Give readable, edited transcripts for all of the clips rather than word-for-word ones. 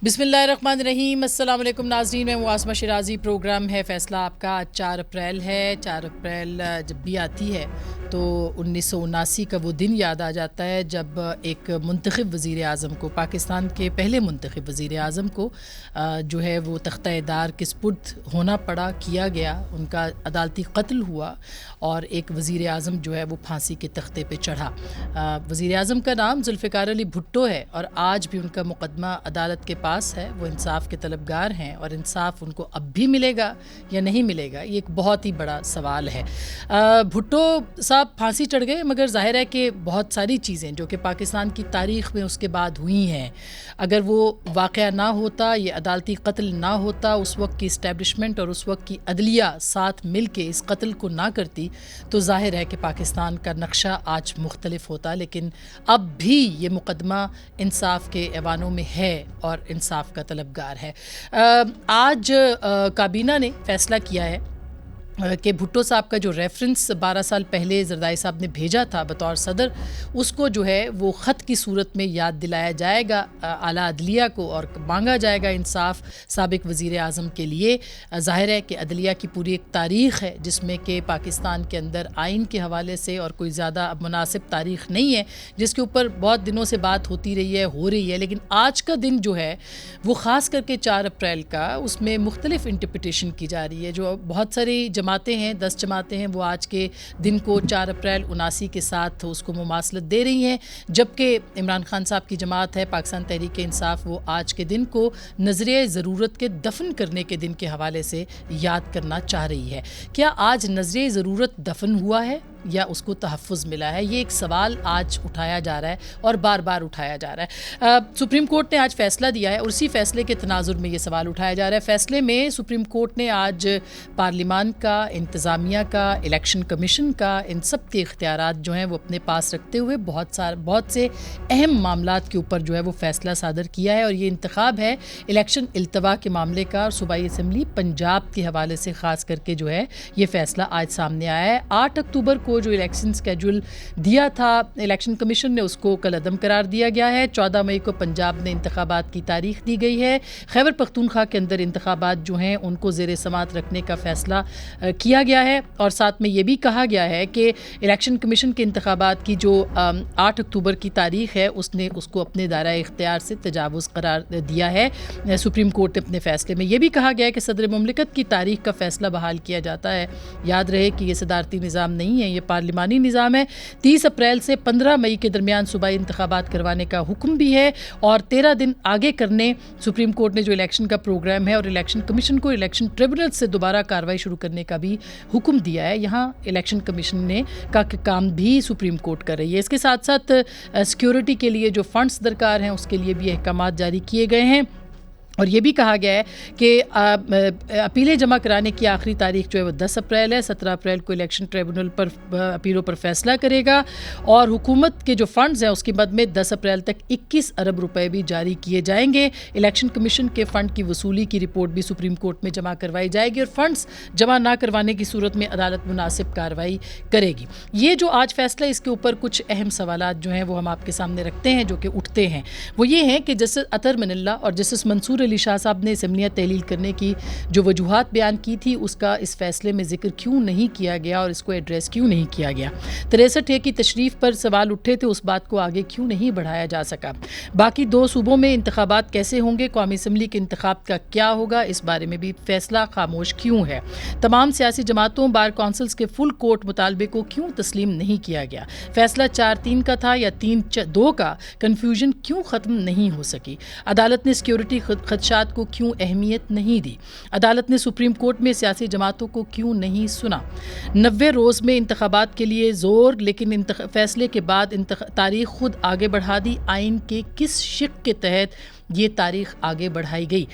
بسم اللہ الرحمن الرحیم۔ السلام علیکم ناظرین، میں عاصمہ شیرازی۔ پروگرام ہے فیصلہ آپ کا۔ آج 4 اپریل ہے۔ 4 اپریل جب بھی آتی ہے تو 1979 کا وہ دن یاد آ جاتا ہے جب ایک منتخب وزیر اعظم کو، پاکستان کے پہلے منتخب وزیر اعظم کو جو ہے وہ تختہ دار کے سپرد ہونا پڑا، کیا گیا، ان کا عدالتی قتل ہوا اور ایک وزیر اعظم جو ہے وہ پھانسی کے تختے پہ چڑھا۔ وزیر اعظم کا نام ذوالفقار علی بھٹو ہے اور آج بھی ان کا مقدمہ عدالت کے پاس ہے۔ وہ انصاف کے طلبگار ہیں اور انصاف ان کو اب بھی ملے گا یا نہیں ملے گا، یہ ایک بہت ہی بڑا سوال ہے۔ بھٹو صاحب پھانسی چڑھ گئے، مگر ظاہر ہے کہ بہت ساری چیزیں جو کہ پاکستان کی تاریخ میں اس کے بعد ہوئی ہیں، اگر وہ واقعہ نہ ہوتا، یہ عدالتی قتل نہ ہوتا، اس وقت کی اسٹیبلشمنٹ اور اس وقت کی عدلیہ ساتھ مل کے اس قتل کو نہ کرتی تو ظاہر ہے کہ پاکستان کا نقشہ آج مختلف ہوتا۔ لیکن اب بھی یہ مقدمہ انصاف کے ایوانوں میں ہے اور انصاف کا طلبگار ہے۔ آج کابینہ نے فیصلہ کیا ہے کہ بھٹو صاحب کا جو ریفرنس 12 سال پہلے زرداری صاحب نے بھیجا تھا بطور صدر، اس کو جو ہے وہ خط کی صورت میں یاد دلایا جائے گا اعلیٰ عدلیہ کو اور مانگا جائے گا انصاف سابق وزیر اعظم کے لیے۔ ظاہر ہے کہ عدلیہ کی پوری ایک تاریخ ہے جس میں کہ پاکستان کے اندر آئین کے حوالے سے اور کوئی زیادہ اب مناسب تاریخ نہیں ہے جس کے اوپر بہت دنوں سے بات ہوتی رہی ہے، ہو رہی ہے، لیکن آج کا دن جو ہے وہ خاص کر کے 4 اپریل کا، اس میں مختلف انٹرپریٹیشن کی جا رہی ہے۔ جو بہت ساری جماعتیں ہیں، 10 جماعتیں ہیں، وہ آج کے دن کو 4 اپریل 79 کے ساتھ اس کو مماثلت دے رہی ہیں، جبکہ عمران خان صاحب کی جماعت ہے پاکستان تحریک انصاف، وہ آج کے دن کو نظریہ ضرورت کے دفن کرنے کے دن کے حوالے سے یاد کرنا چاہ رہی ہے۔ کیا آج نظریہ ضرورت دفن ہوا ہے یا اس کو تحفظ ملا ہے؟ یہ ایک سوال آج اٹھایا جا رہا ہے اور بار بار اٹھایا جا رہا ہے۔ سپریم کورٹ نے آج فیصلہ دیا ہے اور اسی فیصلے کے تناظر میں یہ سوال اٹھایا جا رہا ہے۔ فیصلے میں سپریم کورٹ نے آج پارلیمان کا، انتظامیہ کا، الیکشن کمیشن کا، ان سب کے اختیارات جو ہیں وہ اپنے پاس رکھتے ہوئے بہت سے اہم معاملات کے اوپر جو ہے وہ فیصلہ صادر کیا ہے، اور یہ انتخاب ہے الیکشن التوا کے معاملے کا اور صوبائی اسمبلی پنجاب کے حوالے سے خاص کر کے جو ہے یہ فیصلہ آج سامنے آیا ہے۔ 8 اکتوبر کو جو الیکشن سکیجول دیا تھا الیکشن کمیشن نے، اس کو کل عدم قرار دیا گیا ہے۔ 14 مئی کو پنجاب میں انتخابات کی تاریخ دی گئی ہے۔ خیبر پختونخوا کے اندر انتخابات جو ہیں ان کو زیر سماعت رکھنے کا فیصلہ کیا گیا ہے، اور ساتھ میں یہ بھی کہا گیا ہے کہ الیکشن کمیشن کے انتخابات کی جو 8 اکتوبر کی تاریخ ہے اس نے اس کو اپنے دائرہ اختیار سے تجاوز قرار دیا ہے۔ سپریم کورٹ نے اپنے فیصلے میں یہ بھی کہا گیا ہے کہ صدر مملکت کی تاریخ کا فیصلہ بحال کیا جاتا ہے۔ یاد رہے کہ یہ صدارتی نظام نہیں ہے، یہ پارلیمانی نظام ہے۔ 30 اپریل سے 15 مئی کے درمیان صوبائی انتخابات کروانے کا حکم بھی ہے اور 13 دن آگے کرنے سپریم کورٹ نے جو الیکشن کا پروگرام ہے، اور الیکشن کمیشن کو الیکشن ٹریبونل سے دوبارہ کارروائی شروع کرنے کا بھی حکم دیا ہے۔ یہاں الیکشن کمیشن نے کا کام بھی سپریم کورٹ کر رہی ہے۔ اس کے ساتھ ساتھ سیکیورٹی کے لیے جو فنڈز درکار ہیں اس کے لیے بھی احکامات جاری کیے گئے ہیں، اور یہ بھی کہا گیا ہے کہ اپیلیں جمع کرانے کی آخری تاریخ جو ہے وہ 10 اپریل ہے۔ 17 اپریل کو الیکشن ٹریبونل پر اپیلوں پر فیصلہ کرے گا، اور حکومت کے جو فنڈز ہیں اس کی مد میں 10 اپریل تک 21 ارب روپے بھی جاری کیے جائیں گے۔ الیکشن کمیشن کے فنڈ کی وصولی کی رپورٹ بھی سپریم کورٹ میں جمع کروائی جائے گی، اور فنڈز جمع نہ کروانے کی صورت میں عدالت مناسب کارروائی کرے گی۔ یہ جو آج فیصلہ، اس کے اوپر کچھ اہم سوالات جو ہیں وہ ہم آپ کے سامنے رکھتے ہیں جو کہ اٹھتے ہیں۔ وہ یہ ہیں کہ جسٹس اطہر من اللہ اور جسٹس منصور علی شاہ صاحب نے اسمبلیاں تحلیل کرنے کی جو وجوہات بیان کی تھی اس کا اس فیصلے میں ذکر کیوں نہیں کیا گیا اور اس کو ایڈریس کیوں نہیں کیا گیا؟ 63 کی تشریف پر سوال اٹھے تھے، اس بات کو آگے کیوں نہیں بڑھایا جا سکا؟ باقی 2 صوبوں میں انتخابات کیسے ہوں گے؟ قومی اسمبلی کے انتخاب کا کیا ہوگا؟ اس بارے میں بھی فیصلہ خاموش کیوں ہے؟ تمام سیاسی جماعتوں، بار کونسلز کے فل کورٹ مطالبے کو کیوں تسلیم نہیں کیا گیا؟ فیصلہ 4-3 کا تھا یا 3-2 کا؟ کنفیوژن کیوں ختم نہیں ہو سکی؟ عدالت نے سیکیورٹی خدشات کو کیوں اہمیت نہیں دی؟ عدالت نے سپریم کورٹ میں سیاسی جماعتوں کو کیوں نہیں سنا؟ 90 روز میں انتخابات کے لیے زور، لیکن فیصلے کے بعد تاریخ خود آگے بڑھا دی۔ آئین کے کس شق کے تحت یہ تاریخ آگے بڑھائی گئی؟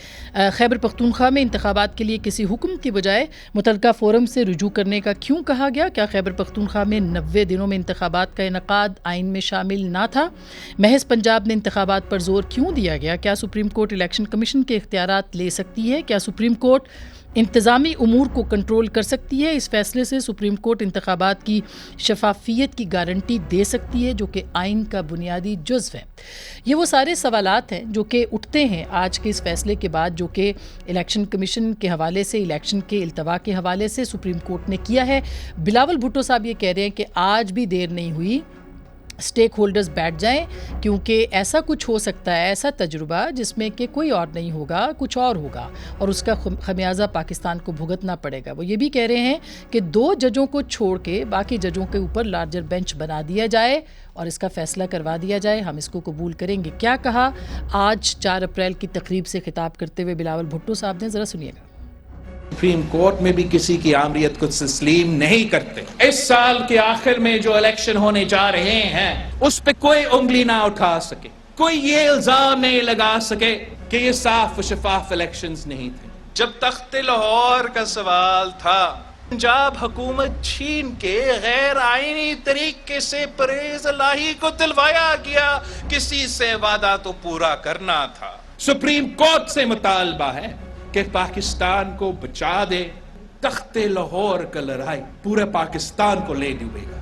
خیبر پختونخوا میں انتخابات کے لیے کسی حکم کی بجائے متعلقہ فورم سے رجوع کرنے کا کیوں کہا گیا؟ کیا خیبر پختونخوا میں 90 دنوں میں انتخابات کا انعقاد آئین میں شامل نہ تھا؟ محض پنجاب میں انتخابات پر زور کیوں دیا گیا؟ کیا سپریم کورٹ الیکشن کمیشن کے اختیارات لے سکتی ہے؟ کیا سپریم کورٹ انتظامی امور کو کنٹرول کر سکتی ہے. اس فیصلے سے سپریم کورٹ انتخابات کی شفافیت کی گارنٹی دے سکتی ہے جو کہ آئین کا بنیادی جزو ہے. یہ وہ سارے سوالات ہیں جو کہ اٹھتے ہیں آج کے اس فیصلے کے بعد, جو کہ الیکشن کمیشن کے حوالے سے, الیکشن کے التوا کے حوالے سے سپریم کورٹ نے کیا ہے. بلاول بھٹو صاحب یہ کہہ رہے ہیں کہ آج بھی دیر نہیں ہوئی, اسٹیک ہولڈرز بیٹھ جائیں, کیونکہ ایسا کچھ ہو سکتا ہے, ایسا تجربہ جس میں کہ کوئی اور نہیں ہوگا, کچھ اور ہوگا, اور اس کا خمیازہ پاکستان کو بھگتنا پڑے گا. وہ یہ بھی کہہ رہے ہیں کہ 2 ججوں کو چھوڑ کے باقی ججوں کے اوپر لارجر بینچ بنا دیا جائے اور اس کا فیصلہ کروا دیا جائے, ہم اس کو قبول کریں گے. کیا کہا آج 4 اپریل کی تقریب سے خطاب کرتے ہوئے بلاول بھٹو صاحب نے, ذرا سنیے گا. سپریم کورٹ میں بھی کسی کی آمریت کو تسلیم نہیں کرتے. اس سال کے آخر میں جو الیکشن ہونے جا رہے ہیں اس پہ کوئی انگلی نہ اٹھا سکے, کوئی یہ الزام نہیں لگا سکے کہ یہ صاف و شفاف الیکشنز نہیں تھے. جب تخت لاہور کا سوال تھا, پنجاب حکومت چھین کے غیر آئینی طریقے سے پرویز الہی کو دلوایا گیا, کسی سے وعدہ تو پورا کرنا تھا. سپریم کورٹ سے مطالبہ ہے کہ پاکستان کو بچا دے. تخت لاہور کا لڑائی پورے پاکستان کو لے ڈوبے گا.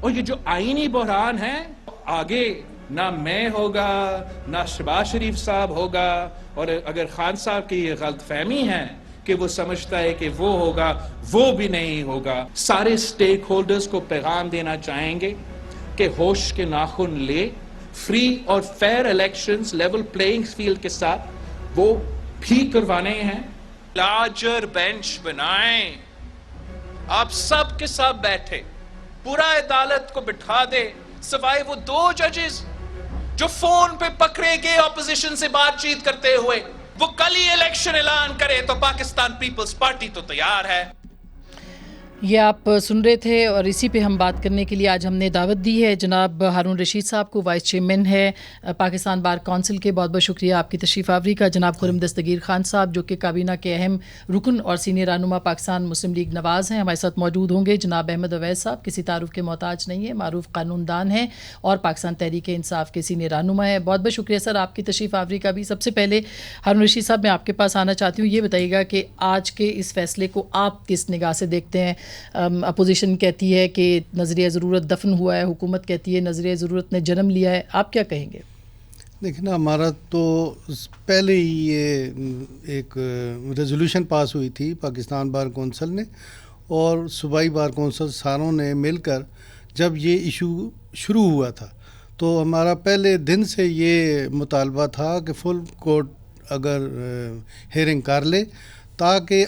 اور یہ جو آئینی بحران ہے, آگے نہ میں ہوگا نہ شہباز شریف صاحب ہوگا, اور اگر خان صاحب کی یہ غلط فہمی ہے کہ وہ سمجھتا ہے کہ وہ ہوگا, وہ بھی نہیں ہوگا. سارے سٹیک ہولڈرز کو پیغام دینا چاہیں گے کہ ہوش کے ناخن لے, فری اور fair elections level playing field کے ساتھ وہ بھی کروانے ہیں. لارجر بینچ بنائیں, آپ سب کے سب بیٹھے, پورا عدالت کو بٹھا دے, سوائے وہ 2 ججز جو فون پہ پکڑے گئے اپوزیشن سے بات چیت کرتے ہوئے. وہ کل ہی الیکشن اعلان کرے تو پاکستان پیپلز پارٹی تو تیار ہے. یہ آپ سن رہے تھے, اور اسی پہ ہم بات کرنے کے لیے آج ہم نے دعوت دی ہے جناب ہارون رشید صاحب کو, وائس چیئرمین ہے پاکستان بار کونسل کے. بہت بہت شکریہ آپ کی تشریف آوری کا. جناب خرم دستگیر خان صاحب جو کہ کابینہ کے اہم رکن اور سینئر رہنما پاکستان مسلم لیگ نواز ہیں, ہمارے ساتھ موجود ہوں گے. جناب احمد اویس صاحب کسی تعارف کے محتاج نہیں ہیں, معروف قانون دان ہیں اور پاکستان تحریک انصاف کے سینئر رہنما ہیں. بہت بہت شکریہ سر آپ کی تشریف آوری کا بھی. سب سے پہلے ہارون رشید صاحب میں آپ کے پاس آنا چاہتی ہوں, یہ بتائیے گا کہ آج کے اس فیصلے کو آپ کس نگاہ سے دیکھتے ہیں؟ اپوزیشن کہتی ہے کہ نظریہ ضرورت دفن ہوا ہے, حکومت کہتی ہے نظریہ ضرورت نے جنم لیا ہے, آپ کیا کہیں گے؟ دیکھیں نا, ہمارا تو پہلے ہی یہ ایک ریزولوشن پاس ہوئی تھی پاکستان بار کونسل نے اور صوبائی بار کونسل ساروں نے مل کر, جب یہ ایشو شروع ہوا تھا تو ہمارا پہلے دن سے یہ مطالبہ تھا کہ فل کورٹ اگر ہیئرنگ کر لے تاکہ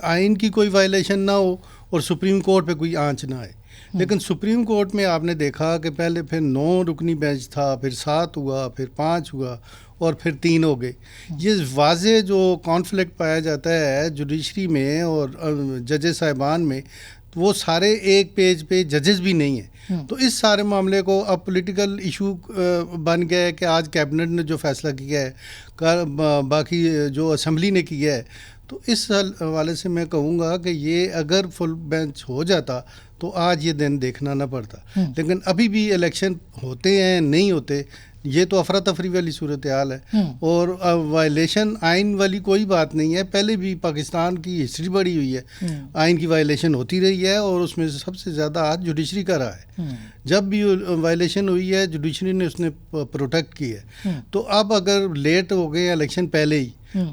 آئین کی کوئی وائلیشن نہ ہو اور سپریم کورٹ پہ کوئی آنچ نہ آئے. لیکن سپریم کورٹ میں آپ نے دیکھا کہ پہلے پھر 9 رکنی بینچ تھا, پھر 7 ہوا, پھر 5 ہوا اور پھر 3 ہو گئے. یہ واضح جو کانفلکٹ پایا جاتا ہے جوڈیشری میں اور ججز صاحبان میں, وہ سارے ایک پیج پہ ججز بھی نہیں ہیں. تو اس سارے معاملے کو اب پولیٹیکل ایشو بن گیا ہے کہ آج کیبنٹ نے جو فیصلہ کیا ہے, باقی جو اسمبلی نے کیا ہے, تو اس حوالے سے میں کہوں گا کہ یہ اگر فل بینچ ہو جاتا تو آج یہ دن دیکھنا نہ پڑتا. لیکن ابھی بھی الیکشن ہوتے ہیں نہیں ہوتے, یہ تو افراتفری والی صورتحال ہے اور وائلیشن آئین والی کوئی بات نہیں ہے. پہلے بھی پاکستان کی ہسٹری بڑی ہوئی ہے, آئین کی وائلیشن ہوتی رہی ہے اور اس میں سب سے زیادہ ہاتھ جوڈیشری کا رہا ہے. جب بھی وائلیشن ہوئی ہے جوڈیشری نے اس نے پروٹیکٹ کی ہے. تو اب اگر لیٹ ہو گئے الیکشن پہلے ہی,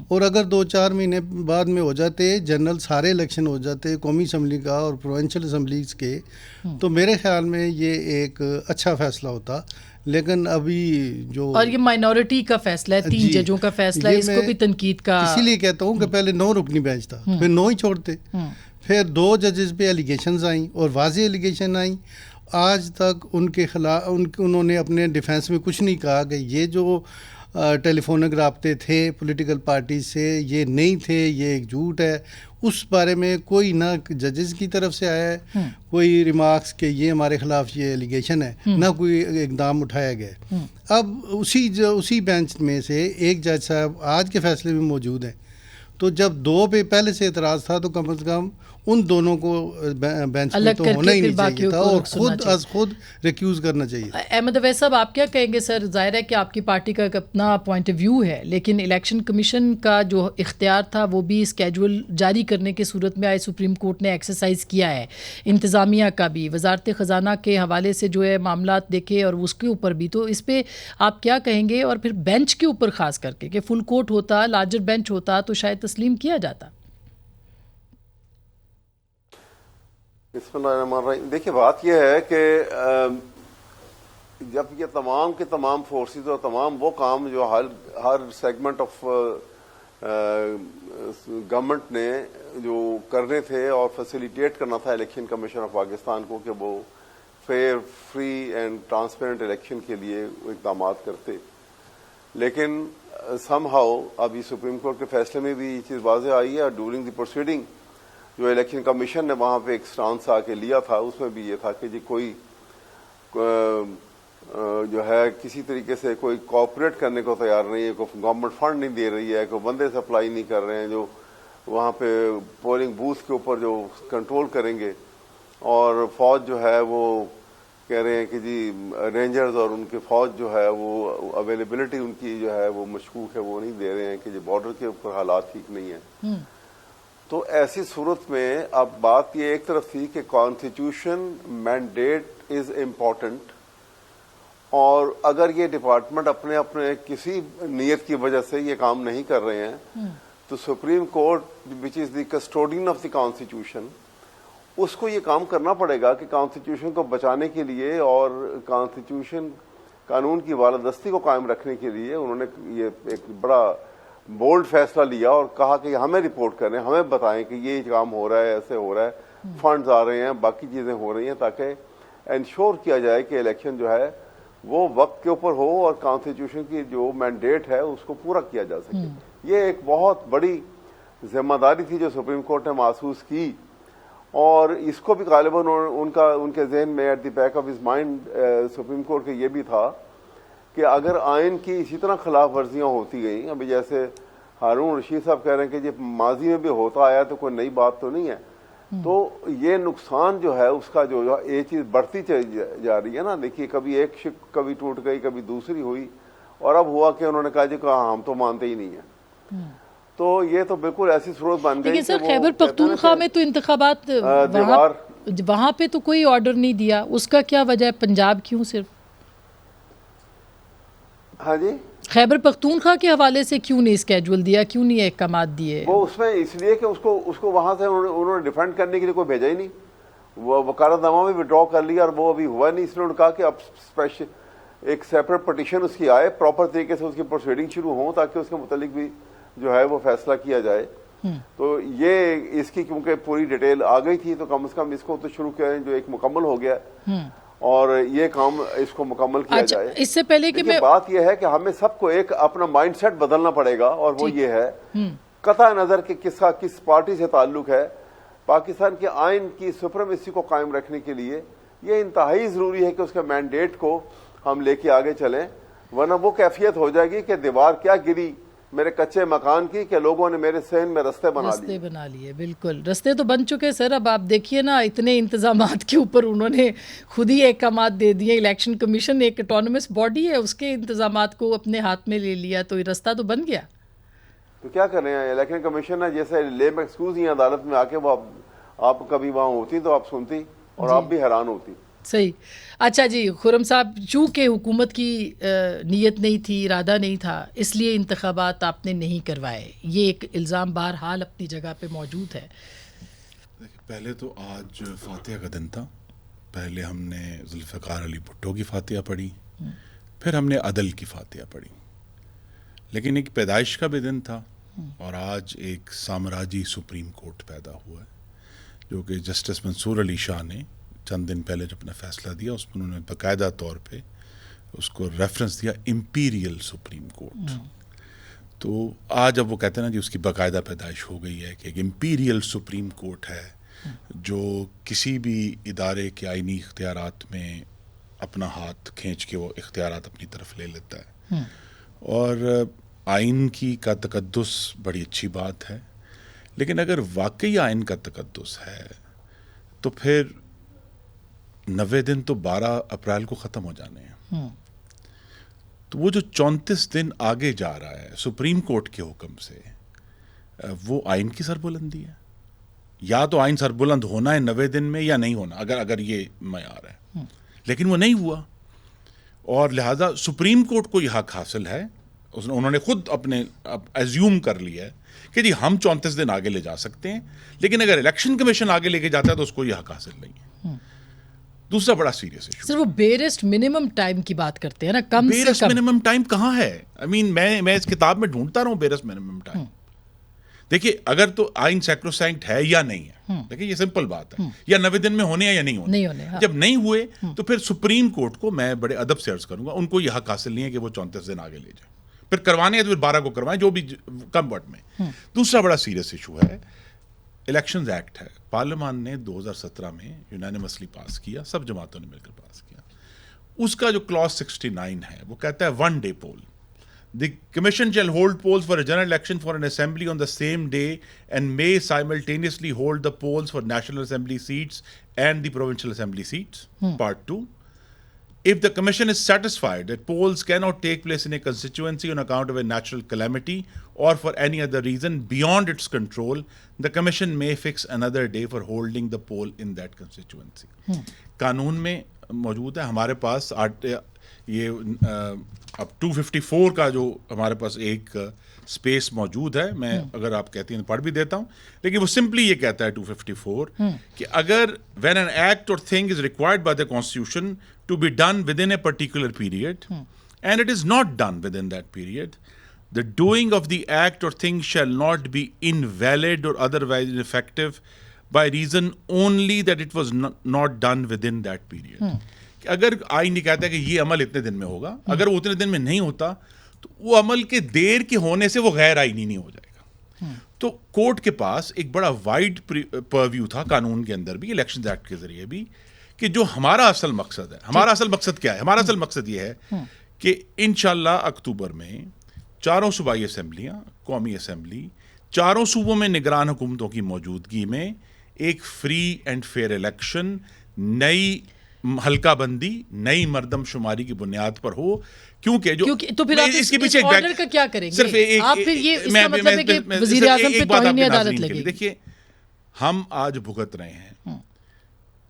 اور اگر 2-4 مہینے بعد میں ہو جاتے جنرل سارے الیکشن ہو جاتے قومی اسمبلی کا اور پروونشل اسمبلیز کے, تو میرے خیال میں یہ ایک اچھا فیصلہ ہوتا. لیکن ابھی جو اور یہ مائنورٹی کا فیصلہ ہے, 3 ججوں کا فیصلہ ہے, اس کو بھی تنقید کا, اسی لیے کہتا ہوں کہ پہلے 9 رکنی بینچ تھا, پھر 9 ہی چھوڑتے, پھر 2 ججز پہ ایلیگیشنز آئیں اور واضح ایلیگیشن آئیں. آج تک ان کے خلاف انہوں نے اپنے ڈیفینس میں کچھ نہیں کہا کہ یہ جو ٹیلی فونک رابطے تھے پولیٹیکل پارٹی سے یہ نہیں تھے, یہ ایک جھوٹ ہے. اس بارے میں کوئی نہ ججز کی طرف سے آیا ہے کوئی ریمارکس کہ یہ ہمارے خلاف یہ ایلیگیشن ہے, نہ کوئی اقدام اٹھایا گیا. اب اسی بینچ میں سے ایک جج صاحب آج کے فیصلے میں موجود ہیں, تو جب 2 پہ پہلے سے اعتراض تھا تو کم از کم ان دونوں کو بینچ پہ تو ہونا ہی نہیں چاہیے تھا اور خود ریکیوز کرنا چاہیے. احمد اویس صاحب آپ کیا کہیں گے سر؟ ظاہر ہے کہ آپ کی پارٹی کا ایک اپنا پوائنٹ آف ویو ہے، لیکن الیکشن کمیشن کا جو اختیار تھا وہ بھی اسکیجول جاری کرنے کی صورت میں آئے سپریم کورٹ نے ایکسرسائز کیا ہے، انتظامیہ کا بھی، وزارت خزانہ کے حوالے سے جو ہے معاملات دیکھے اور اس کے اوپر بھی. تو اس پہ آپ کیا کہیں گے؟ اور پھر بینچ کے اوپر خاص کر کے کہ فل کورٹ ہوتا، لارجر بینچ ہوتا تو شاید تسلیم کیا جاتا. بسم اللہ الرحمن الرحیم. دیکھیے بات یہ ہے کہ جب یہ تمام کے تمام فورسز اور تمام وہ کام جو ہر سیگمنٹ آف گورنمنٹ نے جو کرنے تھے اور فیسیلیٹیٹ کرنا تھا الیکشن کمیشن آف پاکستان کو کہ وہ fair, free and transparent election کے لیے اقدامات کرتے، لیکن سم ہاؤ ابھی سپریم کورٹ کے فیصلے میں بھی یہ چیز واضح آئی ہے اور ڈیورنگ دی پروسیڈنگ جو الیکشن کمیشن نے وہاں پہ ایک سٹانس آ کے لیا تھا اس میں بھی یہ تھا کہ جی کوئی جو ہے کسی طریقے سے کوئی کوآپریٹ کرنے کو تیار نہیں ہے، کوئی گورنمنٹ فنڈ نہیں دے رہی ہے، کوئی بندے سپلائی نہیں کر رہے ہیں جو وہاں پہ پولنگ بوتھ کے اوپر جو کنٹرول کریں گے، اور فوج جو ہے وہ کہہ رہے ہیں کہ جی رینجرز اور ان کی فوج جو ہے وہ اویلیبلٹی ان کی جو ہے وہ مشکوک ہے، وہ نہیں دے رہے ہیں کہ جی بارڈر کے اوپر حالات ٹھیک نہیں ہیں. تو ایسی صورت میں اب بات یہ ایک طرف تھی کہ کانسٹیٹیوشن مینڈیٹ از امپورٹنٹ، اور اگر یہ ڈپارٹمنٹ اپنے کسی نیت کی وجہ سے یہ کام نہیں کر رہے ہیں تو Supreme Court which is the custodian of the constitution اس کو یہ کام کرنا پڑے گا کہ کانسٹیٹیوشن کو بچانے کے لیے اور کانسٹیٹیوشن قانون کی بالادستی کو قائم رکھنے کے لیے انہوں نے یہ ایک بڑا بولڈ فیصلہ لیا اور کہا کہ ہمیں رپورٹ کریں، ہمیں بتائیں کہ یہ کام ہو رہا ہے، ایسے ہو رہا ہے، فنڈز آ رہے ہیں، باقی چیزیں ہو رہی ہیں، تاکہ انشور کیا جائے کہ الیکشن جو ہے وہ وقت کے اوپر ہو اور کانسٹیٹیوشن کی جو مینڈیٹ ہے اس کو پورا کیا جا سکے. یہ ایک بہت بڑی ذمہ داری تھی جو سپریم کورٹ نے محسوس کی، اور اس کو بھی غالباً ان کے ذہن میں at the back of his mind Supreme Court کے یہ بھی تھا کہ اگر آئین کی اسی طرح خلاف ورزیاں ہوتی گئیں، ابھی جیسے ہارون رشید صاحب کہہ رہے ہیں کہ جب ماضی میں بھی ہوتا آیا تو کوئی نئی بات تو نہیں ہے، تو یہ نقصان جو ہے اس کا جو یہ چیز بڑھتی چلی جا رہی ہے نا. دیکھیے کبھی ایک شک کبھی ٹوٹ گئی، کبھی دوسری ہوئی، اور اب ہوا کہ انہوں نے کہا جی کہا ہم تو مانتے ہی نہیں ہیں. تو یہ تو بالکل ایسی صورت بن گئی. لیکن سر خیبر پختونخوا میں تو انتخابات وہاں پہ تو کوئی آرڈر نہیں دیا، اس کا کیا وجہ ہے؟ پنجاب کیوں صرف؟ ہاں جی خیبر پختونخوا کے حوالے سے کیوں نہیں اسکیجول دیا، کیوں نہیں احکامات دیے؟ وہ اس میں اس لیے کہ اس کو وہاں سے انہوں نے ڈیفینڈ کرنے کے لیے کوئی بھیجا ہی نہیں. وہ وکالت نامہ بھی وڈرا کر لیا اور وہ ابھی ہوا نہیں، اس لیے انہوں نے کہا کہ اب اسپیشل ایک سیپریٹ پٹیشن اس کی آئے، پراپر طریقے سے اس کی پروسیڈنگ شروع ہوں تاکہ اس کے متعلق بھی جو ہے وہ فیصلہ کیا جائے. تو یہ اس کی کیونکہ پوری ڈیٹیل آ گئی تھی تو کم از کم اس کو تو شروع کیا جو ایک مکمل ہو گیا اور یہ کام اس کو مکمل کیا جائے. اس سے پہلے کہ بات یہ ہے کہ ہمیں سب کو ایک اپنا مائنڈ سیٹ بدلنا پڑے گا، اور وہ یہ ہے قطع نظر کہ کس پارٹی سے تعلق ہے، پاکستان کے آئین کی سپریمیسی کو قائم رکھنے کے لیے یہ انتہائی ضروری ہے کہ اس کے مینڈیٹ کو ہم لے کے آگے چلیں، ورنہ وہ کیفیت ہو جائے گی کہ دیوار کیا گری میرے کچے مکان کی کہ لوگوں نے میرے سین میں رستے بنا لیے. بالکل رستے تو بن چکے سر. اب آپ دیکھیے نا اتنے انتظامات کے اوپر انہوں نے خود ہی احکامات دے دیے. الیکشن کمیشن ایک اٹانومس باڈی ہے، اس کے انتظامات کو اپنے ہاتھ میں لے لیا تو یہ رستہ تو بن گیا. تو کیا کر رہے ہیں الیکشن کمیشن ہے جیسے لیم ایکسکیوز ہی عدالت میں آ کے وہ آپ کبھی وہاں ہوتی تو آپ سنتی اور آپ بھی حیران ہوتی. صحیح. اچھا جی خرم صاحب، چونکہ حکومت کی نیت نہیں تھی، ارادہ نہیں تھا، اس لیے انتخابات آپ نے نہیں کروائے، یہ ایک الزام بہرحال اپنی جگہ پہ موجود ہے. پہلے تو آج فاتحہ کا دن تھا. پہلے ہم نے ذوالفقار علی بھٹو کی فاتحہ پڑھی، پھر ہم نے عدل کی فاتحہ پڑھی. لیکن ایک پیدائش کا بھی دن تھا، اور آج ایک سامراجی سپریم کورٹ پیدا ہوا ہے جو کہ جسٹس منصور علی شاہ نے چند دن پہلے جو اپنا فیصلہ دیا اس میں انہوں نے باقاعدہ طور پہ اس کو ریفرنس دیا امپیریل سپریم کورٹ. تو آج اب وہ کہتے ہیں نا جی اس کی باقاعدہ پیدائش ہو گئی ہے کہ ایک امپیریل سپریم کورٹ ہے جو کسی بھی ادارے کے آئینی اختیارات میں اپنا ہاتھ کھینچ کے وہ اختیارات اپنی طرف لے لیتا ہے. اور آئین کا تقدس بڑی اچھی بات ہے، لیکن اگر واقعی آئین کا تقدس ہے تو پھر 90 دن تو 12 اپریل کو ختم ہو جانے ہیں. تو وہ جو 34 دن آگے جا رہا ہے سپریم کورٹ کے حکم سے, وہ آئین کی سربلندی ہے. یا تو آئین سربلند ہونا ہے 90 دن میں یا نہیں ہونا, اگر یہ معیار ہے. لیکن وہ نہیں ہوا, اور لہذا سپریم کورٹ کو یہ حق حاصل ہے, انہوں نے خود اپنے ایزیوم کر لیا ہے کہ جی ہم 34 دن آگے لے جا سکتے ہیں, لیکن اگر الیکشن کمیشن آگے لے کے جاتا ہے تو اس کو یہ حق حاصل نہیں ہے. دوسرا بڑا سیریس ایشو, سر وہ بیرسٹ منیمم ٹائم کی بات کرتے ہیں نا, کم سے بیرسٹ کم. منیمم ٹائم کہاں ہے؟ میں اس کتاب میں ڈھونڈتا رہا ہوں بیرسٹ منیمم ٹائم. دیکھیے اگر تو آئین سیکروسینکٹ ہے یا نہیں ہے, دیکھیے یہ سمپل بات ہے, یا 90 دن میں ہونے یا نہیں ہونے. جب نہیں ہوئے تو پھر سپریم کورٹ کو میں بڑے ادب سے عرض کروں گا, ان کو یہ حق حاصل نہیں ہے کہ وہ 34 دن آگے لے جائیں. پھر کروانے ہیں تو پھر 12 کو کروائیں, جو بھی کم وقت میں. دوسرا بڑا سیریس ایشو ہے الیکشنز ایکٹ ہے. پارلیمان نے 2017 میں یونانیمسلی پاس کیا, سب جماعتوں نے مل کر پاس کیا. اس کا جو کلاس 69 ہے وہ کہتا ہے 1 day poll. The Commission shall hold polls for a general election for an assembly on the same day and may simultaneously hold the polls for National Assembly seats and the Provincial Assembly seats. Part 2. If the Commission is satisfied that polls cannot take place in a constituency on account of a natural calamity or for any other reason beyond its control, the Commission may fix another day for holding the poll in that constituency. قانون میں موجود ہے. ہمارے پاس یہ اب 254 کا جو ہمارے پاس ایک اسپیس موجود ہے, میں اگر آپ کہتے ہیں پڑھ بھی دیتا ہوں, لیکن وہ سمپلی یہ کہتا ہے 254 کہ اگر when an act or thing is required by the constitution to be done within a particular period and it is not done within that period, the doing of the act or thing shall not be invalid or otherwise ineffective by reason only that it was not done within that period. اگر آئین یہ کہتا ہے کہ یہ عمل اتنے دن میں ہوگا, اگر وہ اتنے دن میں نہیں ہوتا تو وہ عمل کے دیر کے ہونے سے وہ غیر آئینی نہیں ہو جائے گا. تو کورٹ کے پاس ایک بڑا وائڈ پرویو تھا قانون کے اندر بھی, الیکشنز ایکٹ کے ذریعے بھی, کہ جو ہمارا اصل مقصد ہے. ہمارا اصل مقصد کیا ہے؟ ہمارا اصل مقصد یہ ہے کہ انشاءاللہ اکتوبر میں 4 صوبائی اسمبلیاں, قومی اسمبلی, 4 صوبوں میں نگران حکومتوں کی موجودگی میں ایک فری اینڈ فیئر الیکشن نئی حلقہ بندی, نئی مردم شماری کی بنیاد پر ہو. کیونکہ جو تو پھر آپ اس کے آرڈر کا کیا کریں گے؟ آپ پھر یہ اس کا مطلب ہے کہ وزیر اعظم پہ توہین عدالت لگے گی. دیکھیے ہم آج بھگت رہے ہیں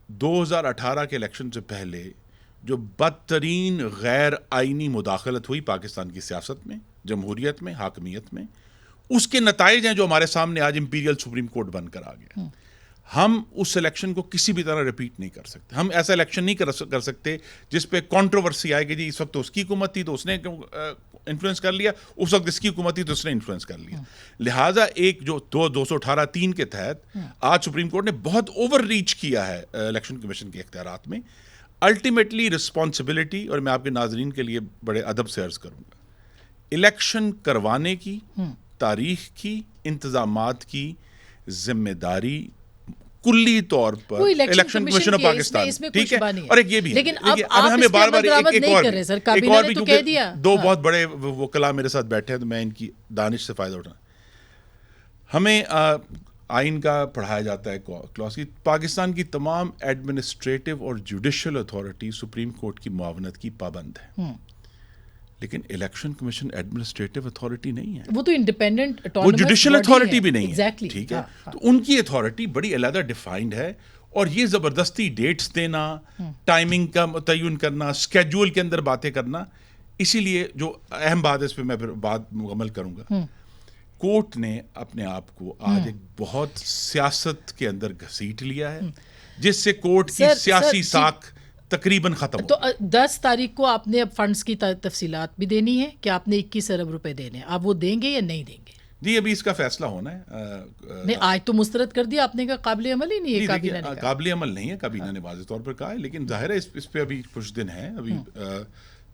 2018 کے الیکشن سے پہلے جو بدترین غیر آئینی مداخلت ہوئی پاکستان کی سیاست میں, جمہوریت میں, حاکمیت میں, اس کے نتائج ہیں جو ہمارے سامنے آج امپیریل سپریم کورٹ بن کر آ گیا. ہم اس الیکشن کو کسی بھی طرح ریپیٹ نہیں کر سکتے. ہم ایسا الیکشن نہیں کر سکتے جس پہ کنٹروورسی آئے گی جی اس وقت اس کی حکومت تھی تو اس نے انفلوئنس کر لیا, اس وقت اس کی حکومت تھی تو اس نے انفلوئنس کر لیا. لہٰذا ایک جو 218(3) کے تحت آج سپریم کورٹ نے بہت اوور ریچ کیا ہے الیکشن کمیشن کے اختیارات میں. الٹیمیٹلی رسپانسبلٹی, اور میں آپ کے ناظرین کے لیے بڑے ادب سے عرض کروں گا, الیکشن کروانے کی, تاریخ کی, انتظامات کی ذمہ داری کلی طور پر الیکشن کمیشن آف پاکستان, ٹھیک ہے. اور ایک یہ بھی لیکن اب ہمیں بار بار ایک اور بھی کیونکہ 2 بہت بڑے وکلاء میرے ساتھ بیٹھے ہیں تو میں ان کی دانش سے فائدہ اٹھانا. ہمیں آئین کا پڑھایا جاتا ہے کلاس کی, پاکستان کی تمام ایڈمنسٹریٹو اور جوڈیشل اتھارٹی سپریم کورٹ کی معاونت کی پابند ہے. لیکن الیکشن کمیشن ایڈمنسٹریٹو اتھارٹی نہیں ہے, وہ تو انڈیپینڈنٹ, وہ جوڈیشل اتھارٹی بھی نہیں ہے, exactly. ٹھیک ہے. تو ان کی اتھارٹی بڑی علیحدہ ڈیفائنڈ ہے, اور یہ زبردستی ڈیٹس دینا, ٹائمنگ کا متعین کرنا, اسکیجول کے اندر باتیں کرنا. اسی لیے جو اہم بات ہے اس پہ میں پھر بات مکمل کروں گا, کورٹ نے اپنے آپ کو آج ایک بہت سیاست کے اندر گھسیٹ لیا ہے, جس سے کورٹ کی سیاسی ساکھ تقریباً ختم ہو. تو 10 تاریخ کو آپ نے اب فنڈز کی تفصیلات بھی دینی ہے کہ آپ نے 21 ارب روپے دینے, آپ وہ دیں گے یا نہیں دیں گے؟ جی ابھی اس کا فیصلہ ہونا ہے. نہیں آج تو مسترد کر دیا آپ نے, کہا قابل عمل ہی نہیں ہے. کابینہ نے قابل عمل نہیں ہے, کابینہ نے واضح طور پر کہا ہے, لیکن ظاہر ہے اس پہ ابھی کچھ دن ہیں. ابھی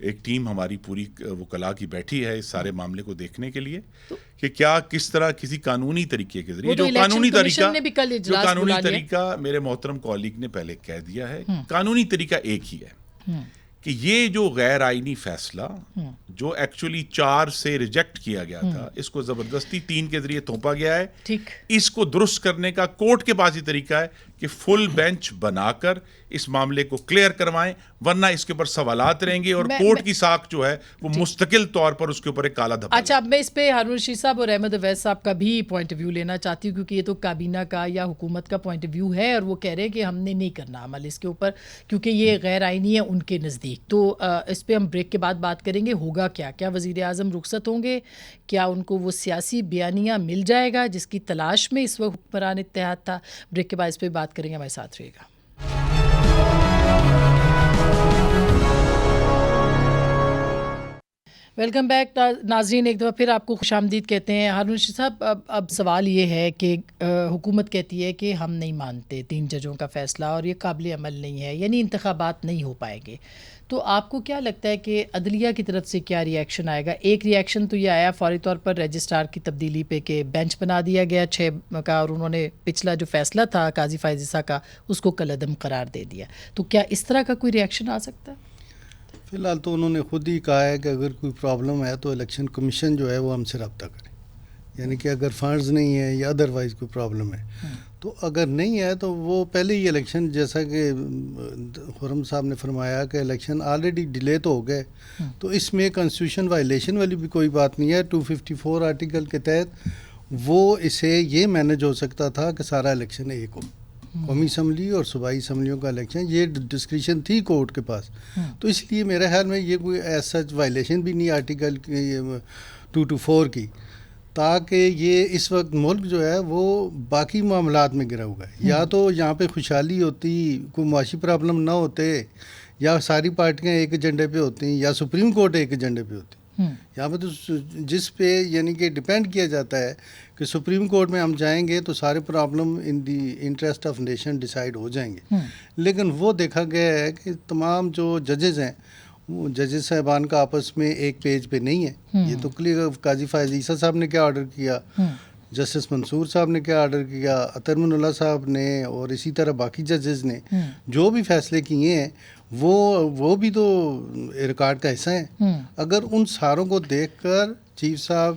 ایک ٹیم ہماری پوری وکلاء کی بیٹھی ہے اس سارے معاملے کو دیکھنے کے لیے کہ کیا کس طرح کسی قانونی طریقے کے ذریعے, جو قانونی طریقہ میرے محترم کالیگ نے پہلے کہہ دیا ہے, قانونی طریقہ ایک ہی ہے کہ یہ جو غیر آئینی فیصلہ جو ایکچولی 4 سے ریجیکٹ کیا گیا تھا، اس کو زبردستی 3 کے ذریعے تھوپا گیا ہے. ٹھیک، اس کو درست کرنے کا کورٹ کے پاس ہی طریقہ ہے کہ فل بینچ بنا کر اس معاملے کو کلیئر کروائیں، ورنہ اس کے اوپر سوالات رہیں گے اور کورٹ کی ساکھ جو ہے وہ مستقل طور پر اس کے اوپر ایک کالا دھبا. اچھا، اب میں اس پہ ہارون رشید صاحب اور احمد اویس صاحب کا بھی پوائنٹ آف ویو لینا چاہتی ہوں، کیونکہ یہ تو کابینہ کا یا حکومت کا پوائنٹ آف ویو ہے اور وہ کہہ رہے ہیں کہ ہم نے نہیں کرنا عمل اس کے اوپر کیونکہ یہ غیر آئینی ہے ان کے نزدیک. تو اس پہ ہم بریک کے بعد بات کریں گے. ہوگا کیا وزیر اعظم رخصت ہوں گے؟ کیا ان کو وہ سیاسی بیانیہ مل جائے گا جس کی تلاش میں اس وقت حکمران اتحاد تھا؟ بریک کے بعد اس پہ بات کریں گے، ہمارے ساتھ رہے گا. ویلکم بیک ناظرین، ایک دفعہ پھر آپ کو خوش آمدید کہتے ہیں. ہارون رشید صاحب، اب سوال یہ ہے کہ حکومت کہتی ہے کہ ہم نہیں مانتے 3 ججوں کا فیصلہ اور یہ قابل عمل نہیں ہے، یعنی انتخابات نہیں ہو پائیں گے. تو آپ کو کیا لگتا ہے کہ عدلیہ کی طرف سے کیا ری ایکشن آئے گا؟ ایک ری ایکشن تو یہ آیا فوری طور پر رجسٹرار کی تبدیلی پہ کہ بینچ بنا دیا گیا 6 کا، اور انہوں نے پچھلا جو فیصلہ تھا قاضی فائز عیسیٰ کا اس کو کالعدم قرار دے دیا. تو کیا اس طرح کا کوئی ری ایکشن آ سکتا ہے؟ فی الحال تو انہوں نے خود ہی کہا ہے کہ اگر کوئی پرابلم ہے تو الیکشن کمیشن جو ہے وہ ہم سے رابطہ کرے، یعنی کہ اگر فنڈز نہیں ہے یا ادروائز کوئی پرابلم ہے تو اگر نہیں ہے تو وہ پہلے ہی الیکشن، جیسا کہ خرم صاحب نے فرمایا کہ الیکشن آلریڈی ڈیلے تو ہو گئے، تو اس میں کنسٹیٹیوشن وائلیشن والی بھی کوئی بات نہیں ہے. 254 آرٹیکل کے تحت وہ اسے یہ مینج ہو سکتا تھا کہ سارا الیکشن ایک ہو، قومی اسمبلی اور صوبائی اسمبلیوں کا الیکشن، یہ ڈسکریشن تھی کورٹ کے پاس. تو اس لیے میرے خیال میں یہ کوئی ایسا وائلیشن بھی نہیں آرٹیکل 224 کی، تاکہ یہ اس وقت ملک جو ہے وہ باقی معاملات میں گرا ہوا ہے. یا تو یہاں پہ خوشحالی ہوتی، کوئی معاشی پرابلم نہ ہوتے، یا ساری پارٹیاں ایک ایجنڈے پہ ہوتی، یا سپریم کورٹ ایک ایجنڈے پہ ہوتی. یہاں پہ تو جس پہ یعنی کہ ڈیپینڈ کیا جاتا ہے کہ سپریم کورٹ میں ہم جائیں گے تو سارے problem in the interest of nation decide ہو جائیں گے. لیکن وہ دیکھا گیا ہے کہ تمام جو ججز ہیں، وہ ججز صاحبان کا آپس میں ایک پیج پہ نہیں ہے. یہ تو کلیئر قاضی فائز عیسیٰ صاحب نے کیا آرڈر کیا، جسٹس منصور صاحب نے کیا آرڈر کیا، اطہر من اللہ صاحب نے، اور اسی طرح باقی ججز نے جو بھی فیصلے کیے ہیں وہ بھی تو ریکارڈ کا حصہ ہیں. اگر ان ساروں کو دیکھ کر چیف صاحب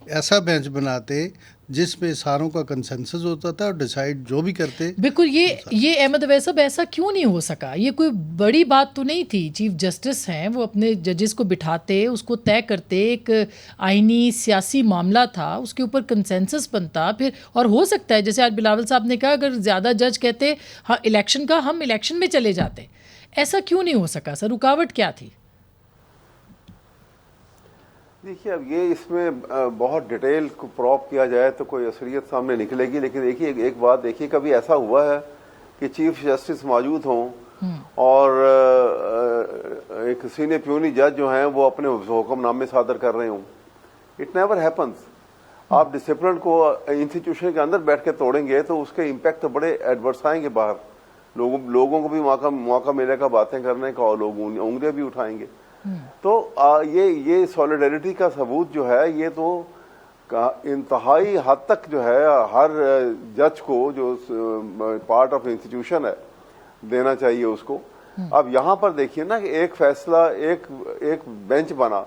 ایسا بینچ بناتے جس پہ ساروں کا کنسنسس ہوتا تھا اور ڈیسائیڈ جو بھی کرتے. بالکل، یہ احمد اویس صاحب ایسا کیوں نہیں ہو سکا؟ یہ کوئی بڑی بات تو نہیں تھی. چیف جسٹس ہیں، وہ اپنے ججز کو بٹھاتے، اس کو طے کرتے، ایک آئینی سیاسی معاملہ تھا، اس کے اوپر کنسنسس بنتا پھر. اور ہو سکتا ہے جیسے آج بلاول صاحب نے کہا، اگر زیادہ جج کہتے ہاں الیکشن کا، ہم الیکشن میں چلے جاتے. ایسا کیوں نہیں ہو سکا سر؟ رکاوٹ کیا تھی؟ دیکھیے، اب یہ اس میں بہت ڈیٹیل کو پراپ کیا جائے تو کوئی اصلیت سامنے نکلے گی. لیکن دیکھیے ایک بات دیکھیے، کبھی ایسا ہوا ہے کہ چیف جسٹس موجود ہوں اور ایک سینئر پیونی جج جو ہیں وہ اپنے حکم نامے صادر کر رہے ہوں؟ It never happens. آپ ڈسپلن کو انسٹیٹیوشن کے اندر بیٹھ کے توڑیں گے تو اس کے امپیکٹ بڑے ایڈورس آئیں گے باہر. لوگوں کو بھی موقع ملے گا باتیں کرنے کا اور لوگ انگلیاں بھی اٹھائیں گے. تو یہ سولیڈریٹی کا ثبوت جو ہے یہ تو انتہائی حد تک جو ہے ہر جج کو جو پارٹ آف انسٹیٹیوشن ہے دینا چاہیے اس کو. اب یہاں پر دیکھیے نا کہ ایک فیصلہ ایک بینچ بنا،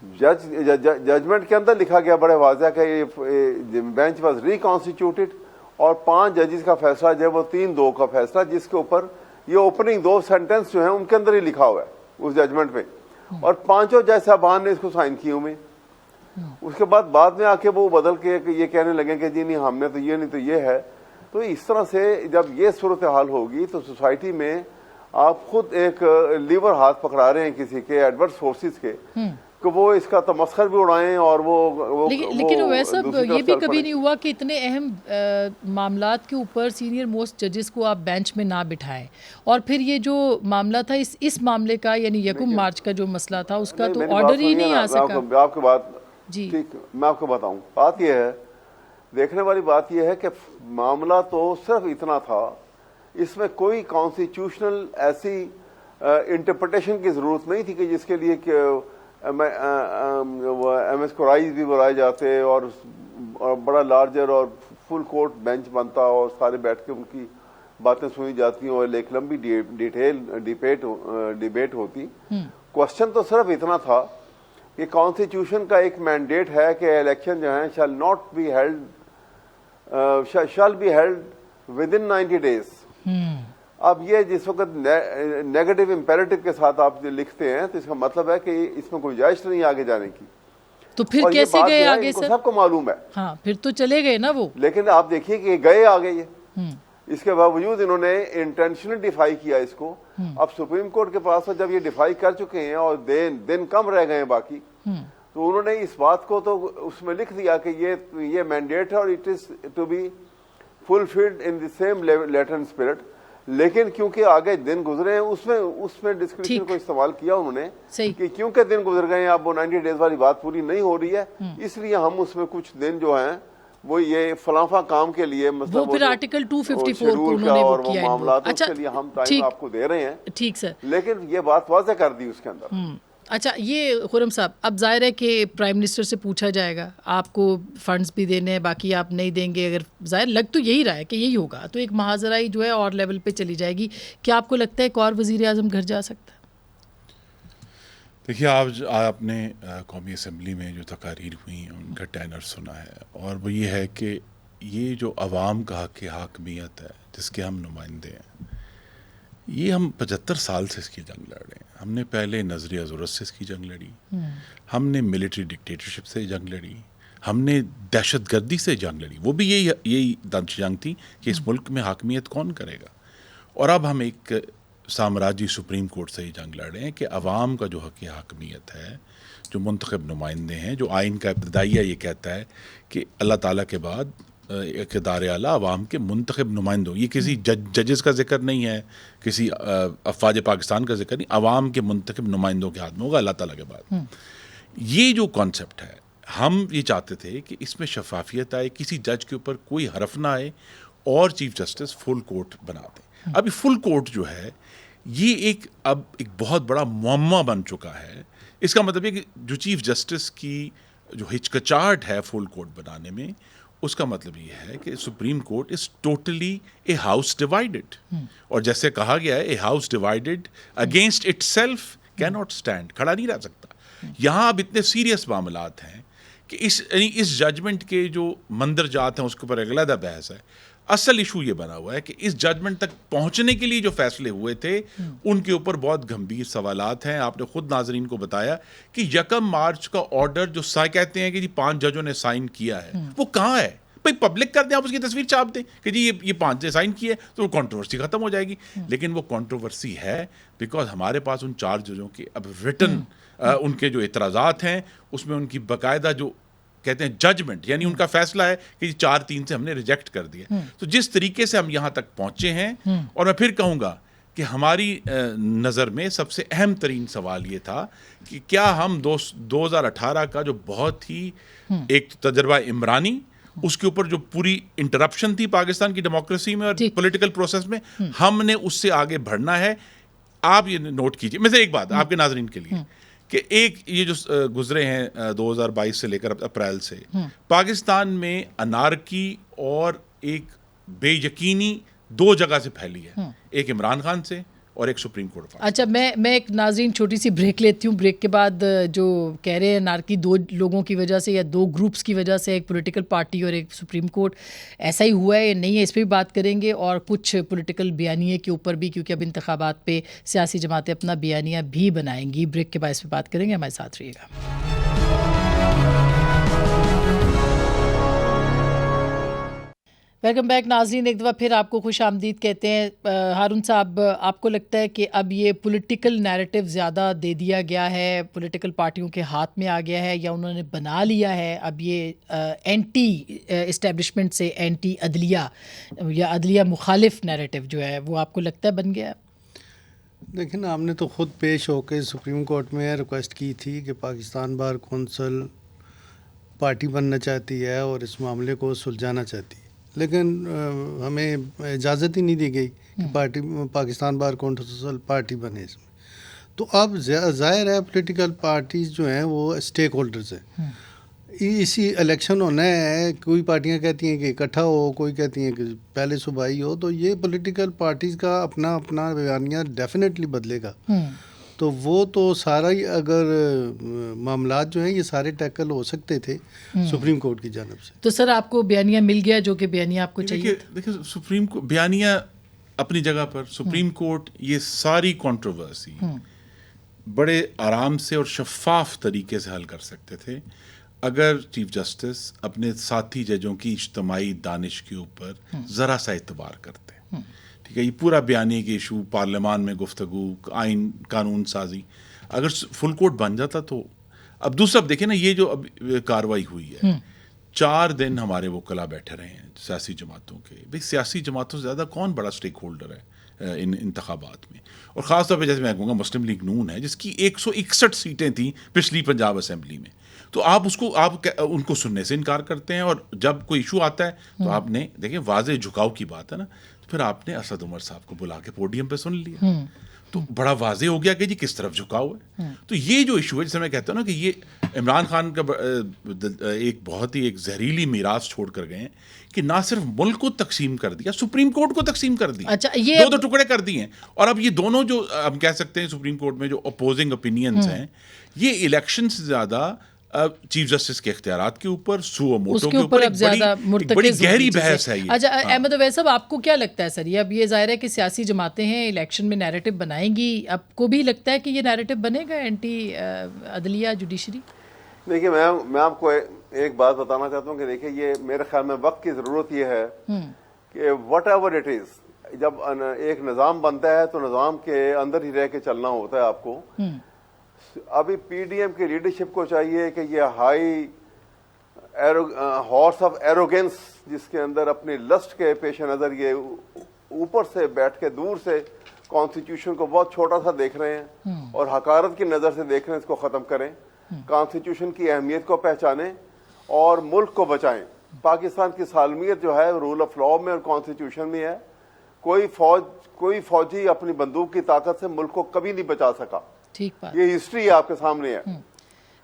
ججمنٹ کے اندر لکھا گیا بڑے واضح کہ یہ بینچ واز ریکانسٹیٹیوٹڈ، اور 5 ججز کا فیصلہ جو ہے وہ 3-2 کا فیصلہ، جس کے اوپر یہ اوپننگ 2 سینٹنس جو ہیں ان کے اندر ہی لکھا ہوا ہے اس ججمنٹ پہ، اور 5 جج صاحبان نے اس کو سائن کیے ہوئے. اس کے بعد میں آ کے وہ بدل کے یہ کہنے لگے کہ جی نہیں ہم نے تو یہ نہیں تو یہ ہے. تو اس طرح سے جب یہ صورتحال ہوگی تو سوسائٹی میں آپ خود ایک لیور ہاتھ پکڑا رہے ہیں کسی کے ایڈورس فورسز کے کہ وہ اس کا تمسخر بھی اڑائیں. اور وہ لیکن ویسا یہ بھی کبھی نہیں ہوا کہ اتنے اہم معاملات کے اوپر سینئر موسٹ ججز کو آپ بینچ میں نہ بٹھائیں، اور پھر یہ جو معاملہ تھا اس معاملے کا، یعنی 1 مارچ کا جو مسئلہ تھا، اس کا تو آرڈر ہی نہیں آ سکا. آپ کی بات جی ٹھیک، میں آپ کو بتاؤں. بات یہ ہے، دیکھنے والی بات یہ ہے کہ معاملہ تو صرف اتنا تھا، اس میں کوئی کانسٹیٹیوشنل ایسی انٹرپریٹیشن کی ضرورت نہیں تھی کہ جس کے لیے کہ ایم ایس کورائز بھی بلائے جاتے اور بڑا لارجر اور فل کورٹ بینچ بنتا اور سارے بیٹھ کے ان کی باتیں سنی جاتی اور ایک لمبی ڈیبیٹ ہوتی. کوشچن تو صرف اتنا تھا کہ کانسٹیٹیوشن کا ایک مینڈیٹ ہے کہ الیکشن جو ہیں shall be held within 90 days. اب یہ جس وقت نیگیٹو امپیریٹو کے ساتھ آپ لکھتے ہیں تو اس کا مطلب ہے کہ اس میں گنجائش نہیں آگے جانے کی. تو پھر کیسے گئے آگے سر؟ سب کو معلوم ہے. ہاں پھر تو چلے گئے نا وہ. لیکن آپ دیکھیے کہ گئے آگے یہ. اس کے باوجود انہوں نے انٹینشنلی ڈیفائی کیا اس کو. اب سپریم کورٹ کے پاس جب یہ ڈیفائی کر چکے ہیں اور دن کم رہ گئے ہیں باقی, تو انہوں نے اس بات کو تو اس میں لکھ دیا کہ یہ مینڈیٹ ہے اور it is to be fulfilled in the same letter and spirit. لیکن کیونکہ آگے دن گزرے ہیں اس میں ڈسکرپشن کو استعمال کیا انہوں نے کہ کیونکہ دن گزر گئے ہیں اب وہ 90 days والی بات پوری نہیں ہو رہی ہے, اس لیے ہم اس میں کچھ دن جو ہیں وہ یہ فلاں کام کے لیے وہ پھر آرٹیکل 254 کو انہوں نے وہ کیا معاملات کے لیے ہم ٹائم آپ کو دے رہے ہیں. ٹھیک سر, لیکن یہ بات واضح کر دی اس کے اندر. اچھا یہ خرم صاحب, اب ظاہر ہے کہ پرائم منسٹر سے پوچھا جائے گا, آپ کو فنڈز بھی دینے ہیں, باقی آپ نہیں دیں گے, اگر ظاہر لگ تو یہی رہا ہے کہ یہی ہوگا, تو ایک محاذرائی جو ہے اور لیول پہ چلی جائے گی. کیا آپ کو لگتا ہے ایک اور وزیر اعظم گھر جا سکتا ہے؟ دیکھیے آپ نے قومی اسمبلی میں جو تقاریر ہوئی ان کا ٹینر سنا ہے, اور وہ یہ ہے کہ یہ جو عوام کا حق حاکمیت ہے جس کے ہم نمائندے ہیں, یہ ہم 75 سال سے اس کی جنگ لڑ رہے ہیں. ہم نے پہلے نظریہ ضرورت سے اس کی جنگ لڑی, ہم نے ملٹری ڈکٹیٹرشپ سے جنگ لڑی, ہم نے دہشت گردی سے جنگ لڑی, وہ بھی یہی جنگ تھی کہ اس ملک میں حاکمیت کون کرے گا. اور اب ہم ایک سامراجی سپریم کورٹ سے ہی جنگ لڑ رہے ہیں کہ عوام کا جو حق حاکمیت ہے, جو منتخب نمائندے ہیں, جو آئین کا ابتدائیہ یہ کہتا ہے کہ اللہ تعالیٰ کے بعد اقتدار اعلیٰ عوام کے منتخب نمائندوں, یہ کسی ججز کا ذکر نہیں ہے, کسی افواج پاکستان کا ذکر نہیں, عوام کے منتخب نمائندوں کے ہاتھ میں ہوگا اللہ تعالیٰ کے بعد. یہ جو کانسیپٹ ہے, ہم یہ چاہتے تھے کہ اس میں شفافیت آئے, کسی جج کے اوپر کوئی حرف نہ آئے, اور چیف جسٹس فل کورٹ بنا دیں. ابھی فل کورٹ جو ہے یہ اب ایک بہت بڑا معمہ بن چکا ہے. اس کا مطلب یہ کہ جو چیف جسٹس کی جو ہچکچاہٹ ہے فل کورٹ بنانے میں, اس کا مطلب یہ ہے کہ supreme court is totally a house divided, اور جیسے کہا گیا ہے a house divided against it self کی ناٹ اسٹینڈ, کھڑا نہیں رہ سکتا. یہاں اب اتنے سیریس معاملات ہیں کہ اس ججمنٹ کے جو مندرجات ہیں اس کے اوپر ایک علیحدہ بحث ہے. اصل ایشو یہ بنا ہوا ہے کہ اس ججمنٹ تک پہنچنے کے لیے جو فیصلے ہوئے تھے ان کے اوپر بہت گمبھیر سوالات ہیں. آپ نے خود ناظرین کو بتایا کہ 1 مارچ کا آرڈر جو کہتے ہیں کہ جی 5 ججوں نے سائن کیا ہے, وہ کہاں ہے بھائی؟ پبلک کر دیں, آپ اس کی تصویر چھاپ دیں کہ جی یہ 5 نے سائن کیا ہے, تو وہ کنٹروورسی ختم ہو جائے گی. لیکن وہ کنٹروورسی ہے بیکاز ہمارے پاس ان 4 ججوں کے اب ریٹن ان کے جو اعتراضات ہیں اس میں ان کی باقاعدہ جو کہتے ہیں ججمنٹ, یعنی ان کا فیصلہ ہے کہ 4-3 سے ہم نے ریجیکٹ کر دیا. تو جس طریقے سے ہم یہاں تک پہنچے ہیں, اور میں پھر کہوں گا کہ ہماری نظر میں سب سے اہم ترین سوال یہ تھا کہ کیا ہم 2018 کا جو بہت ہی ایک تجربہ عمرانی, اس کے اوپر جو پوری انٹرپشن تھی پاکستان کی ڈیموکریسی میں اور پولیٹیکل پروسیس میں, ہم نے اس سے آگے بڑھنا ہے. آپ یہ نوٹ کیجئے, میں سے ایک بات آپ کے ناظرین کے لیے, کہ ایک یہ جو گزرے ہیں 2022 سے لے کر اپریل سے, پاکستان میں انارکی اور ایک بے یقینی 2 جگہ سے پھیلی ہے, ایک عمران خان سے اور ایک سپریم کورٹ. اچھا میں ایک ناظرین چھوٹی سی بریک لیتی ہوں. بریک کے بعد جو کہہ رہے ہیں نارکی 2 لوگوں کی وجہ سے یا 2 گروپس کی وجہ سے, ایک پولیٹیکل پارٹی اور ایک سپریم کورٹ, ایسا ہی ہوا ہے یا نہیں ہے, اس پہ بھی بات کریں گے, اور کچھ پولیٹیکل بیانیے کے اوپر بھی, کیونکہ اب انتخابات پہ سیاسی جماعتیں اپنا بیانیہ بھی بنائیں گی. بریک کے بعد اس پہ بات کریں گے, ہمارے ساتھ رہیے گا. ویلکم بیک ناظرین, ایک دفعہ پھر آپ کو خوش آمدید کہتے ہیں. ہارون صاحب, آپ کو لگتا ہے کہ اب یہ پولیٹیکل نیریٹو زیادہ دے دیا گیا ہے, پولیٹیکل پارٹیوں کے ہاتھ میں آ گیا ہے, یا انہوں نے بنا لیا ہے اب یہ اینٹی اسٹیبلشمنٹ سے اینٹی عدلیہ یا عدلیہ مخالف نیریٹو جو ہے وہ آپ کو لگتا ہے بن گیا ہے؟ دیکھیں نا, ہم نے تو خود پیش ہو کے سپریم کورٹ میں ریکویسٹ کی تھی کہ پاکستان بار کونسل پارٹی بننا چاہتی ہے اور اس معاملے کو سلجھانا چاہتی ہے, لیکن ہمیں اجازت ہی نہیں دی گئی کہ پاکستان بار کونسل پارٹی بنے اس میں. تو اب ظاہر ہے پولیٹیکل پارٹیز جو ہیں وہ اسٹیک ہولڈرز ہیں. اسی الیکشن ہونا ہے, کوئی پارٹیاں کہتی ہیں کہ اکٹھا ہو, کوئی کہتی ہیں کہ پہلے صوبائی ہو, تو یہ پولیٹیکل پارٹیز کا اپنا اپنا بیانیہ ڈیفینیٹلی بدلے گا. تو وہ تو سارا ہی اگر معاملات جو ہیں یہ سارے ٹیکل ہو سکتے تھے سپریم کورٹ کی جانب سے. تو سر آپ کو بیانیہ مل گیا جو کہ بیانیہ آپ کو چاہیے؟ دیکھیں سپریم کورٹ بیانیہ اپنی جگہ پر, سپریم کورٹ یہ ساری کنٹروورسی بڑے آرام سے اور شفاف طریقے سے حل کر سکتے تھے اگر چیف جسٹس اپنے ساتھی ججوں کی اجتماعی دانش کے اوپر ذرا سا اعتبار کرتے. ٹھیک ہے, یہ پورا بیانیے کے ایشو, پارلیمان میں گفتگو, آئین قانون سازی, اگر فل کورٹ بن جاتا تو. اب دوسرا دیکھیں نا, یہ جو اب کاروائی ہوئی ہے, 4 دن ہمارے وکلاء بیٹھے رہے ہیں سیاسی جماعتوں کے. بھائی سیاسی جماعتوں سے زیادہ کون بڑا اسٹیک ہولڈر ہے ان انتخابات میں؟ اور خاص طور پہ جیسے میں کہوں گا مسلم لیگ نون ہے جس کی 161 سیٹیں تھیں پچھلی پنجاب اسمبلی میں. تو آپ ان کو سننے سے انکار کرتے ہیں, اور جب کوئی ایشو آتا ہے تو آپ نے دیکھیں واضح جھکاؤ کی بات ہے نا, تو پھر آپ نے اسد عمر صاحب کو بلا کے پوڈیم پہ سن لیا. تو بڑا واضح ہو گیا کہ جی کس طرف جھکاؤ ہے. تو یہ جو ایشو ہے جسے میں کہتا ہوں نا کہ یہ عمران خان کا ایک بہت ہی ایک زہریلی میراث چھوڑ کر گئے ہیں کہ نہ صرف ملک کو تقسیم کر دیا, سپریم کورٹ کو تقسیم کر دیا. اچھا, یہ 2 ٹکڑے کر دیے ہیں. اور اب یہ دونوں جو ہم کہہ سکتے ہیں سپریم کورٹ میں جو اپوزنگ اوپینینز ہیں, یہ الیکشن سے زیادہ چیف جسٹس کے اختیارات کے اوپر, سو موٹو کے اوپر ایک بڑی گہری بحث ہے یہ. اچھا احمد اویس صاحب, آپ کو کیا لگتا ہے سر, یہ اب یہ ظاہر ہے کہ سیاسی جماعتیں ہیں الیکشن میں نیریٹو بنائیں گی, آپ کو بھی لگتا ہے کہ یہ نیریٹو بنے گا اینٹی عدلیہ جوڈیشری؟ دیکھیے میں آپ کو ایک بات بتانا چاہتا ہوں کہ دیکھیے یہ میرے خیال میں وقت کی ضرورت یہ ہے کہ وٹ ایور اٹ از, جب ایک نظام بنتا ہے تو نظام کے اندر ہی رہ کے چلنا ہوتا ہے آپ کو. ابھی پی ڈی ایم کی لیڈرشپ کو چاہیے کہ یہ ہائی ہارس آف ایروگینس جس کے اندر اپنی لسٹ کے پیش نظر یہ اوپر سے بیٹھ کے دور سے کانسٹیٹیوشن کو بہت چھوٹا سا دیکھ رہے ہیں اور حقارت کی نظر سے دیکھ رہے ہیں, اس کو ختم کریں, کانسٹیٹیوشن کی اہمیت کو پہچانیں اور ملک کو بچائیں. پاکستان کی سالمیت جو ہے رول آف لا میں اور کانسٹیٹیوشن میں ہے. کوئی فوجی اپنی بندوق کی طاقت سے ملک کو کبھی نہیں بچا سکا. یہ ہسٹری آپ کے سامنے ہے.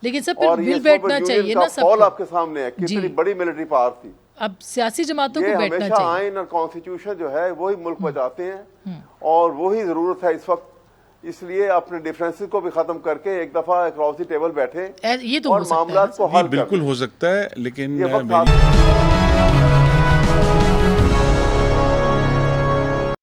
لیکن سب پھر مل بیٹھنا چاہیے نا, سب فال آپ کے سامنے ہے کتنی بڑی ملٹری پاور تھی. اب سیاسی جماعتوں کو بیٹھنا ہمیشہ چاہیے. آئین اور کانسٹیٹیوشن جو ہے وہی ملک بچاتے ہیں اور وہی ضرورت ہے اس وقت. اس لیے اپنے ڈفرینسز کو بھی ختم کر کے ایک دفعہ اکراس دی ٹیبل بیٹھے یہ تو اور معاملات کو حل بالکل ہو سکتا ہے, لیکن